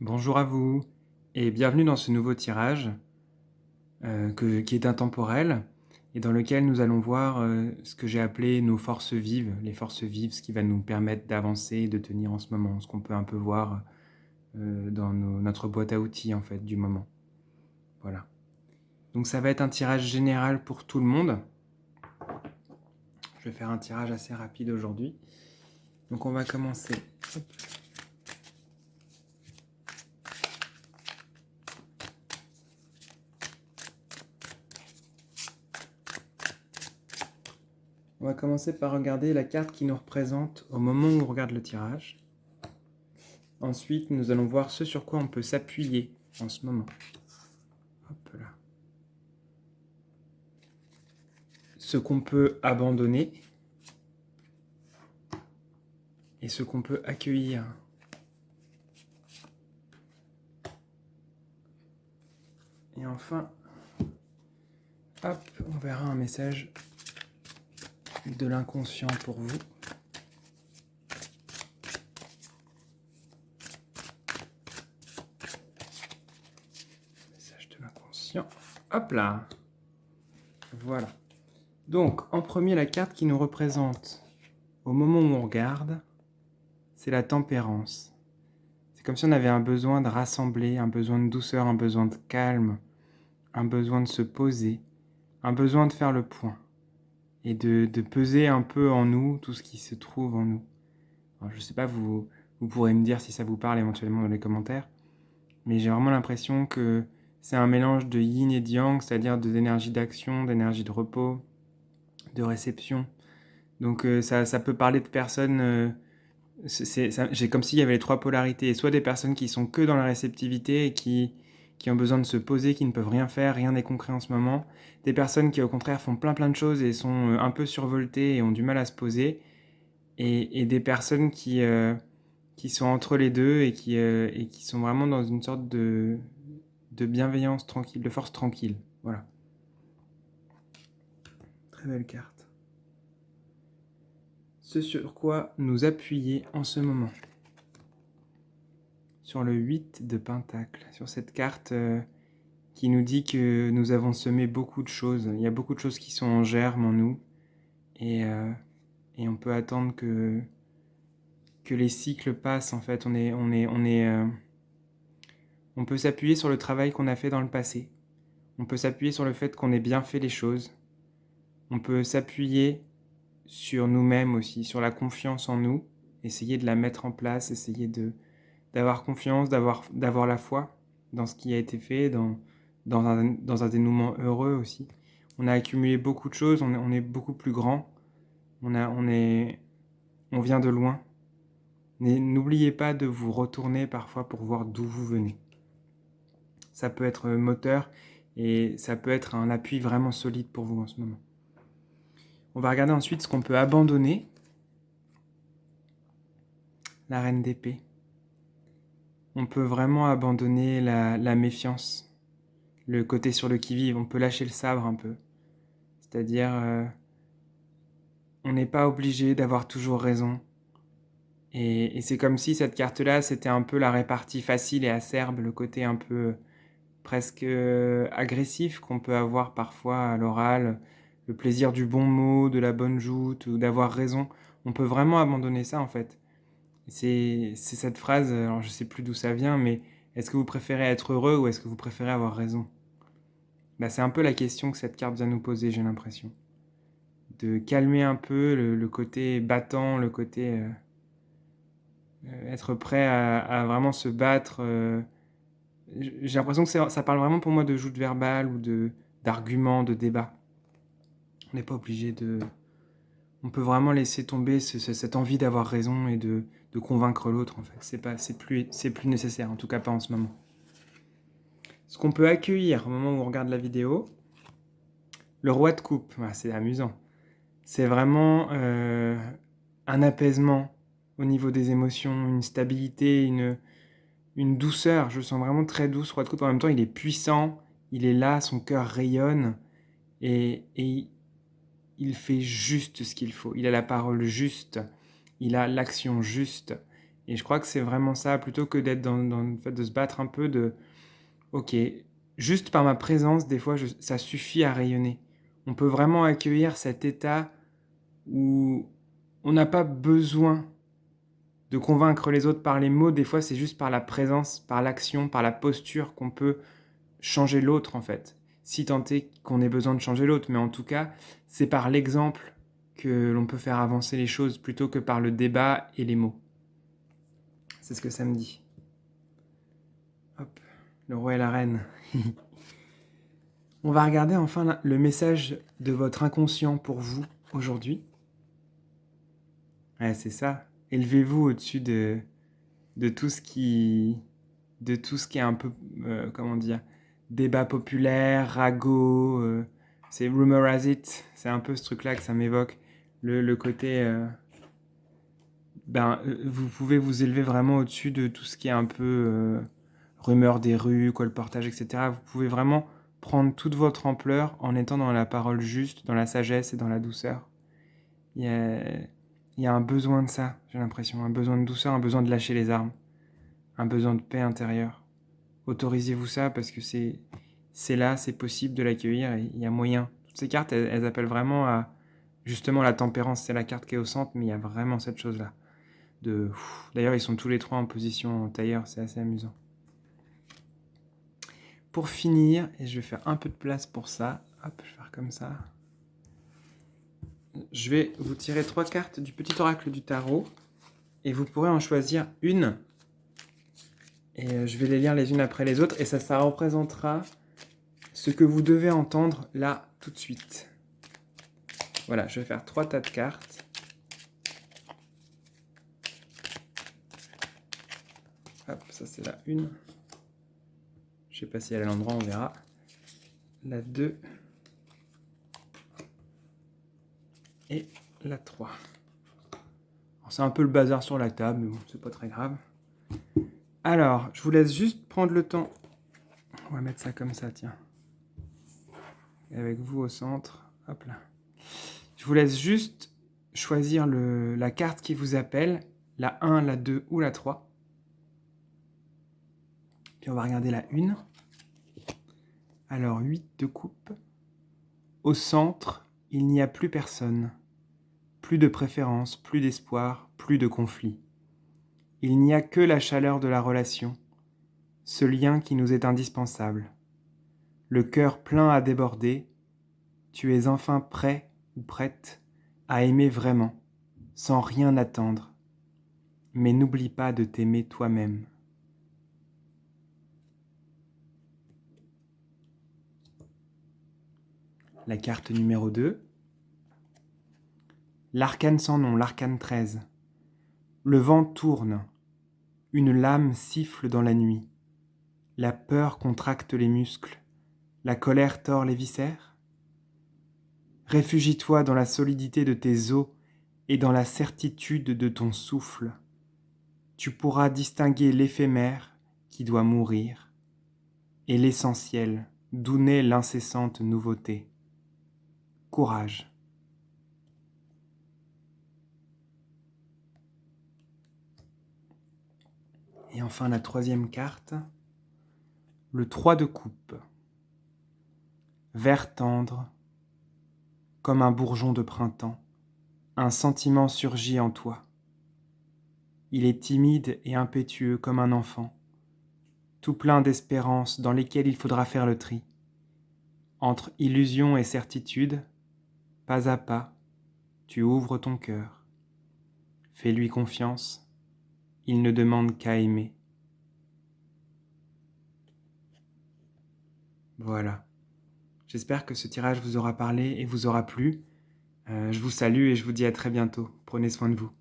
Bonjour à vous et bienvenue dans ce nouveau tirage qui est intemporel et dans lequel nous allons voir ce que j'ai appelé nos forces vives, les forces vives, ce qui va nous permettre d'avancer et de tenir en ce moment, ce qu'on peut un peu voir dans notre boîte à outils en fait du moment. Voilà. Donc ça va être un tirage général pour tout le monde. Je vais faire un tirage assez rapide aujourd'hui. Donc on va commencer. Hop. On va commencer par regarder la carte qui nous représente au moment où on regarde le tirage. Ensuite, nous allons voir ce sur quoi on peut s'appuyer en ce moment. Hop là. Ce qu'on peut abandonner et ce qu'on peut accueillir. Et enfin, hop, on verra un message de l'inconscient pour vous. Message de l'inconscient. Hop là. Voilà. Donc, en premier, la carte qui nous représente au moment où on regarde, c'est la tempérance. C'est comme si on avait un besoin de rassembler, un besoin de douceur, un besoin de calme, un besoin de se poser, un besoin de faire le point et de peser un peu en nous tout ce qui se trouve en nous. Alors, je ne sais pas, vous pourrez me dire si ça vous parle éventuellement dans les commentaires, mais j'ai vraiment l'impression que c'est un mélange de yin et de yang, c'est-à-dire d'énergie d'action, d'énergie de repos, de réception. Donc ça peut parler de personnes, j'ai comme s'il y avait les trois polarités, soit des personnes qui sont que dans la réceptivité et qui ont besoin de se poser, qui ne peuvent rien faire, rien n'est concret en ce moment, des personnes qui au contraire font plein de choses et sont un peu survoltées et ont du mal à se poser, et des personnes qui sont entre les deux et qui sont vraiment dans une sorte de bienveillance tranquille, de force tranquille. Voilà. Très belle carte. Ce sur quoi nous appuyer en ce moment. Sur le 8 de Pentacle, sur cette carte qui nous dit que nous avons semé beaucoup de choses. Il y a beaucoup de choses qui sont en germe en nous et on peut attendre que les cycles passent en fait. On peut s'appuyer sur le travail qu'on a fait dans le passé. On peut s'appuyer sur le fait qu'on ait bien fait les choses. On peut s'appuyer sur nous-mêmes aussi, sur la confiance en nous, essayer de la mettre en place, essayer d'avoir confiance, d'avoir la foi dans ce qui a été fait, dans un dénouement heureux aussi. On a accumulé beaucoup de choses, on est beaucoup plus grand, on vient de loin. N'oubliez pas de vous retourner parfois pour voir d'où vous venez. Ça peut être moteur et ça peut être un appui vraiment solide pour vous en ce moment. On va regarder ensuite ce qu'on peut abandonner. La reine d'épée. On peut vraiment abandonner la méfiance, le côté sur le qui-vive. On peut lâcher le sabre un peu. C'est-à-dire, on n'est pas obligé d'avoir toujours raison. Et c'est comme si cette carte-là, c'était un peu la répartie facile et acerbe, le côté un peu presque agressif qu'on peut avoir parfois à l'oral, le plaisir du bon mot, de la bonne joute, ou d'avoir raison. On peut vraiment abandonner ça en fait. C'est cette phrase, alors je sais plus d'où ça vient, mais est-ce que vous préférez être heureux ou est-ce que vous préférez avoir raison? Bah, c'est un peu la question que cette carte vient nous poser, j'ai l'impression. De calmer un peu le côté battant, le côté être prêt à vraiment se battre. J'ai l'impression que ça parle vraiment pour moi de joute verbale ou d'arguments, de débat. On n'est pas obligé de... On peut vraiment laisser tomber cette envie d'avoir raison et de convaincre l'autre, en fait. C'est plus nécessaire, en tout cas pas en ce moment. Ce qu'on peut accueillir au moment où on regarde la vidéo, le roi de coupe, ah, c'est amusant. C'est vraiment un apaisement au niveau des émotions, une stabilité, une douceur. Je le sens vraiment très doux, ce roi de coupe. En même temps, il est puissant, il est là, son cœur rayonne et il fait juste ce qu'il faut. Il a la parole juste, il a l'action juste Et je crois que c'est vraiment ça, plutôt que d'être dans le fait de se battre un peu de « Ok, juste par ma présence, des fois, ça suffit à rayonner. » On peut vraiment accueillir cet état où on n'a pas besoin de convaincre les autres par les mots. Des fois, c'est juste par la présence, par l'action, par la posture qu'on peut changer l'autre, en fait. Si tant est qu'on ait besoin de changer l'autre. Mais en tout cas, c'est par l'exemple que l'on peut faire avancer les choses plutôt que par le débat et les mots. C'est ce que ça me dit. Hop, le roi et la reine. On va regarder enfin le message de votre inconscient pour vous aujourd'hui. Ouais, c'est ça. Élevez-vous au-dessus de tout ce qui est un peu, comment dire, débat populaire, ragot, c'est rumor has it, c'est un peu ce truc-là que ça m'évoque, le côté, vous pouvez vous élever vraiment au-dessus de tout ce qui est un peu rumeur des rues, colportage, etc. Vous pouvez vraiment prendre toute votre ampleur en étant dans la parole juste, dans la sagesse et dans la douceur. Il y a un besoin de ça, j'ai l'impression, un besoin de douceur, un besoin de lâcher les armes, un besoin de paix intérieure. Autorisez-vous ça parce que c'est là, c'est possible de l'accueillir et il y a moyen. Toutes ces cartes, elles appellent vraiment à justement la tempérance. C'est la carte qui est au centre, mais il y a vraiment cette chose-là. D'ailleurs, ils sont tous les trois en position tailleur, c'est assez amusant. Pour finir, et je vais faire un peu de place pour ça, hop, je vais faire comme ça. Je vais vous tirer 3 cartes du petit oracle du tarot et vous pourrez en choisir une. Et je vais les lire les unes après les autres et ça représentera ce que vous devez entendre là tout de suite. Voilà, je vais faire 3 tas de cartes. Hop, ça c'est la 1. Je sais pas si elle est à l'endroit, on verra. La 2. Et la 3. C'est un peu le bazar sur la table, mais bon, c'est pas très grave. Alors, je vous laisse juste prendre le temps. On va mettre ça comme ça, tiens. Et avec vous au centre. Hop là. Je vous laisse juste choisir la carte qui vous appelle, la 1, la 2 ou la 3. Puis on va regarder la 1. Alors, 8 de coupe. Au centre, il n'y a plus personne. Plus de préférence, plus d'espoir, plus de conflit. Il n'y a que la chaleur de la relation, ce lien qui nous est indispensable. Le cœur plein à déborder, tu es enfin prêt ou prête à aimer vraiment, sans rien attendre. Mais n'oublie pas de t'aimer toi-même. La carte numéro 2. L'arcane sans nom, l'arcane 13. Le vent tourne. Une lame siffle dans la nuit. La peur contracte les muscles. La colère tord les viscères. Réfugie-toi dans la solidité de tes os et dans la certitude de ton souffle. Tu pourras distinguer l'éphémère qui doit mourir et l'essentiel d'où naît l'incessante nouveauté. Courage. Et enfin la 3e carte, le 3 de coupe. Vert tendre, comme un bourgeon de printemps, un sentiment surgit en toi. Il est timide et impétueux comme un enfant, tout plein d'espérances dans lesquelles il faudra faire le tri. Entre illusion et certitude, pas à pas, tu ouvres ton cœur. Fais-lui confiance, il ne demande qu'à aimer. Voilà. J'espère que ce tirage vous aura parlé et vous aura plu. Je vous salue et je vous dis à très bientôt. Prenez soin de vous.